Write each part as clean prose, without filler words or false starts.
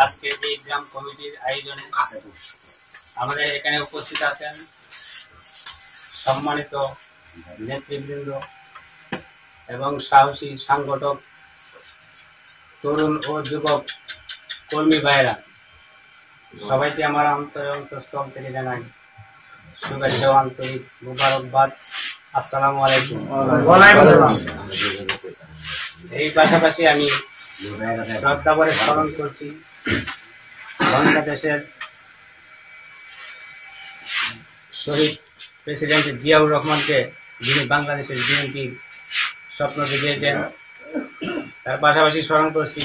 আজকে এই গ্রাম কমিটির আয়োজনে আমাদের এখানে উপস্থিত আছেন সম্মানিত নেতৃবৃন্দ এবং সাহসী সংগঠক, তরুণ ও যুবক কর্মী ভাইরা, সবাইকে আমার অন্তঃস্থল থেকে জানাই শুভেচ্ছা ও আন্তরিক মুবারকবাদ। আসসালামু আলাইকুম। এই পাশাপাশি আমি শ্রদ্ধা করে স্মরণ করছি বাংলাদেশের শহীদ প্রেসিডেন্ট জিয়াউর রহমানকে, যিনি বাংলাদেশের বিএনপির স্বপ্ন দেখিয়েছেন। তার পাশাপাশি স্মরণ করছি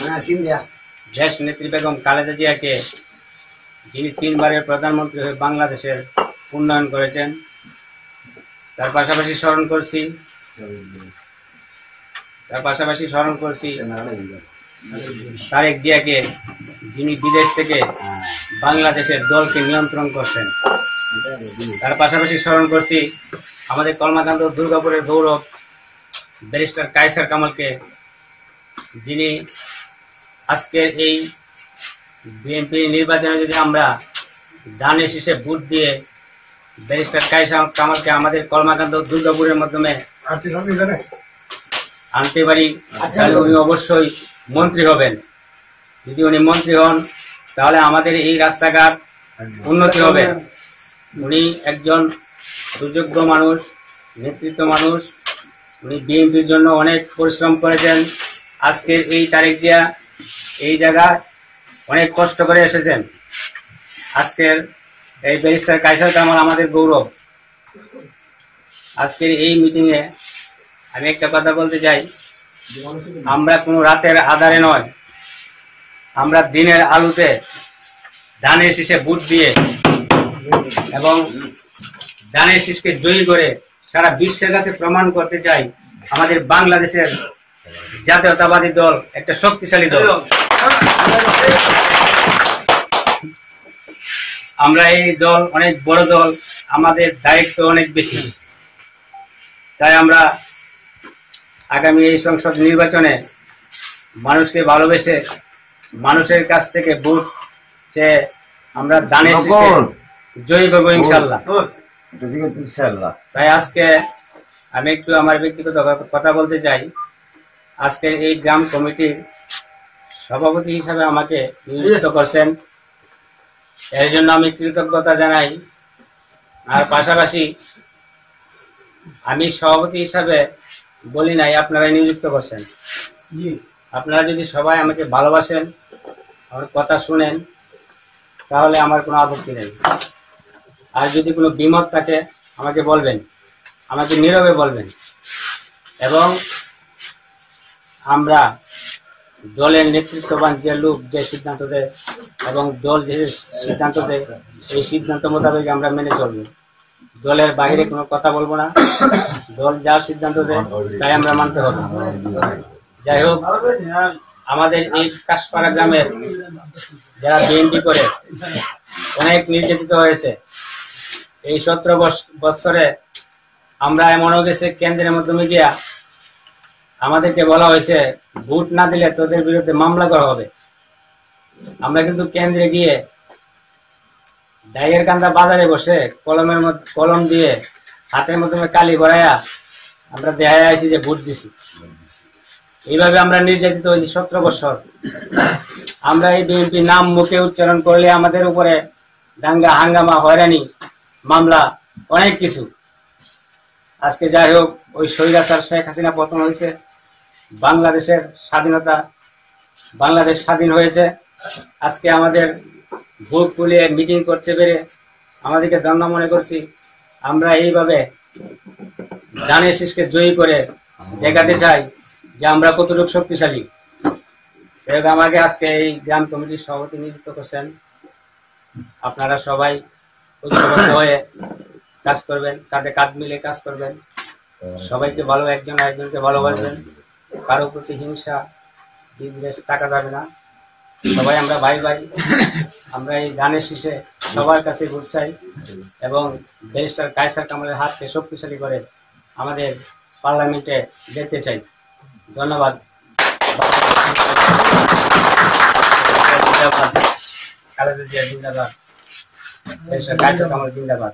দেশ নেত্রী বেগম খালেদা জিয়াকে, যিনি 3 বারের প্রধানমন্ত্রী হয়ে বাংলাদেশের উন্নয়ন করেছেন। তার পাশাপাশি স্মরণ করছি তারেক জিয়াকে, যিনি বিদেশ থেকে বাংলাদেশের দলকে নিয়ন্ত্রণ করছেন। তার পাশাপাশি স্মরণ করছি আমাদের কলমাকান্ত দুর্গাপুরের গৌরব ব্যারিস্টার কায়সার কামালকে, যিনি আজকের এই বিএনপি নির্বাচনে যদি আমরা দানের শীষে ভোট দিয়ে ব্যারিস্টার কায়সার কামালকে আমাদের কলমাকান্ত দুর্গাপুরের মাধ্যমে আনতে পারি, তাহলে উনি অবশ্যই মন্ত্রী হবেন। যদি উনি মন্ত্রী হন তাহলে আমাদের এই রাস্তাঘাট উন্নতি হবে। উনি একজন সুযোগ্য মানুষ, নেতৃত্ব মানুষ। উনি বিএনপির জন্য অনেক পরিশ্রম করেছেন। আজকের এই তারেক জিয়া এই জায়গায় অনেক কষ্ট করে এসেছেন। আজকের এই ব্যারিস্টার কায়সার কামাল আমাদের গৌরব। আজকের এই মিটিংয়ে আমি একটা কথা বলতে চাই, আমরা কোনো রাতের আধারে নয়, আমরা দিনের আলোতে ধানের শীষে ভোট দিয়ে এবং ধানের শীষকে জয়ী করে সারা বিশ্বের কাছে প্রমাণ করতে চাই আমাদের বাংলাদেশের জাতীয়তাবাদী দল একটা শক্তিশালী দল। আমরা এই দল অনেক বড় দল, আমাদের দায়িত্ব অনেক বেশি। তাই আমরা আগামী এই সংসদ নির্বাচনে মানুষকে ভালোবেসে মানুষের কাছ থেকে ভোট চেয়ে আমরা দানের শীষে জয়ী করবো ইনশাল্লাহ। তাই আজকে আমি একটু আমার ব্যক্তিগত কথা বলতে চাই। আজকের এই গ্রাম কমিটির সভাপতি হিসাবে আমাকে নিযুক্ত করছেন, এর জন্য আমি কৃতজ্ঞতা জানাই। আর পাশাপাশি আমি সভাপতি হিসাবে বলি নাই, আপনারাই নিযুক্ত করছেন। আপনারা যদি সবাই আমাকে ভালোবাসেন, আমার কথা শুনেন, তাহলে আমার কোনো আপত্তি নেই। আর যদি কোনো দ্বিমত থাকে আমাকে বলবেন, আমাকে নীরবে বলবেন। এবং আমরা দলের নেতৃত্ববান যে লোক যে সিদ্ধান্ত দেয় এবং দল যে সিদ্ধান্ত দেয় সেই সিদ্ধান্ত মোতাবেক আমরা মেনে চলব। দলের বাইরে কোনো কথা বলবো না। দল যা সিদ্ধান্ত দেয় তাই আমরা মানতে হবে। যাই হোক, আমাদের এই কাশপাড়া গ্রামের যারা বিএনপি করে অনেক নির্যাতিত হয়েছে। এই 17 বছরে আমরা এমনও গেছে কেন্দ্রের মাধ্যমে গিয়া আমাদেরকে বলা হয়েছে ভোট না দিলে তোদের বিরুদ্ধে মামলা করা হবে। আমরা কিন্তু কেন্দ্রে গিয়ে ডাইয়ের কান্দা বাজারে বসে কলম দিয়ে হাতের মাধ্যমে কালি ভরাইয়া আমরা দেখায় আইছি যে ভোট দিছি। এইভাবে আমরা নির্যাতিত হয়েছি 17 বছর। আমরা এই বিএনপি নাম মুখে উচ্চারণ করলে আমাদের উপরে দাঙ্গা হাঙ্গামা, হয়রানি, মামলা, অনেক কিছু। আজকে যাই হোক, ওই স্বৈরাচার শেখ হাসিনা পতন হয়েছে, বাংলাদেশের স্বাধীনতা, বাংলাদেশ স্বাধীন হয়েছে। আজকে আমাদের বুক ফুলিয়ে মিটিং করতে পেরে আমাদেরকে ধন্য মনে করছি। আমরা এইভাবে ধানের শীষকে জয়ী করে দেখাতে চাই যে আমরা কতটুকু শক্তিশালী। আমাকে আজকে এই গ্রাম কমিটির সভাপতি নিযুক্ত করছেন। আপনারা সবাই ঐক্যবদ্ধ হয়ে কাজ করবেন, কাঁধে কাঁধ মিলে কাজ করবেন। সবাইকে ভালো, একজন একজনকে ভালোবাসবেন। কারো প্রতি হিংসা বিদ্বেষ থাকা যাবে না। সবাই আমরা ভাই ভাই। আমরা এই ধানের শীষে সবার কাছে ভোট চাই এবং ব্যারিস্টার কায়সার কামালের হাতকে শক্তিশালী করে আমাদের পার্লামেন্টে দেখতে চাই। ধন্যবাদ। জিন্দাবাদ, খালেদা জিয়া জিন্দাবাদ, দেশের কায়সার কামাল জিন্দাবাদ।